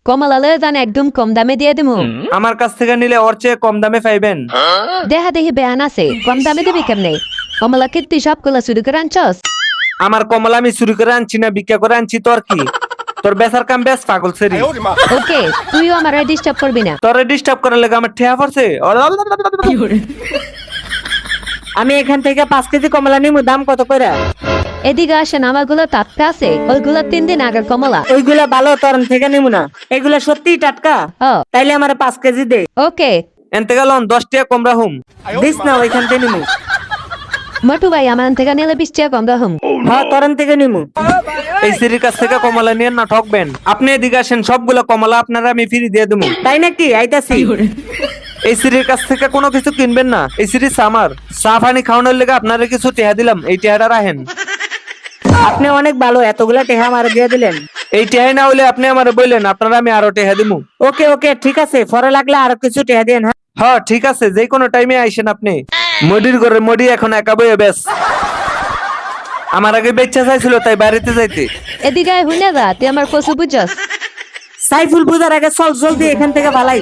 কমলা লয়ে যান একদম কম দামে দিয়ে দিমু। আমার কাছ থেকে নিলে ওর চেয়ে কম দামে পাইবেন। দেহা দেখি বেয়ান আছে, কম দামে দিবি কেমনে? কমলা কি তুই সবগুলা চুরি করে আনছস? আমার কমলা আমি চুরি করে আনছি না ভিক্ষা করে আনছি, তোর কি? তোর বেচার কাম বেশ পাগল সেরি। ওকে, তুইও আমার ডিস্টার্ব করবি না। তোরে ডিস্টার্ব করার লেগে আমার ঠেয়া পড়ছে। আমি এখান থেকে 5 কেজি কমলা নিমু, দাম কত করে? এদিকে আসেন, আমারগুলো টাটকা আছে, ওইগুলো 3 দিন আগের কমলা। ওইগুলা ভালো, তোর থেকে নিমু না, এগুলা সত্যিই টাটকা। ও তাইলে আমার 5 কেজি দে। ওকে। এনতে গেল 10 টাকা কম রাহুম। দিস না, ওইখান থেকে নিমু। মটু ভাই, আমার থেকে নিলে 20 টাকা কম রাখুম। হ্যাঁ, তোর থেকে নিমু। এই সিরির কাছ থেকে কমলা নিয়ে না ঠকবেন। আপনি এদিকে আসেন, সবগুলো কমলা আপনারা আমি ফ্রি দিয়ে দেবো। তাই নাকি? আইতাছি। এই সিরির কাছ থেকে কোনো কিছু কিনবেন না, এই সিরিজ আমার। চা পানি খাওয়ানোর লেগে আপনারা কিছু টেহা দিলাম, এই টেহাটা রাখেন। আপনি অনেক ভালো, এতগুলা টেহা আমার দিয়ে দিলেন। এই টেহাই না হলে আপনি আমার বললেন, আপনারা আমি আরো টেহা দিমু। ওকে ওকে, ঠিক আছে, পরে লাগলে আরো কিছু টেহা দেন। হ্যাঁ, হ্যাঁ ঠিক আছে, যে কোনো টাইমে আইসেন আপনি। মডির ঘরে মডি এখন একা বইয়ে বেশ। আমার আগে বেচ্চা চাইছিল তাই বাড়িতে যাইতে। এদিকে আয়, হুইনা যা, তুই আমার কচু বুঝছস। সাইফুল পূজার আগে চল জলদি এখান থেকে পালাই।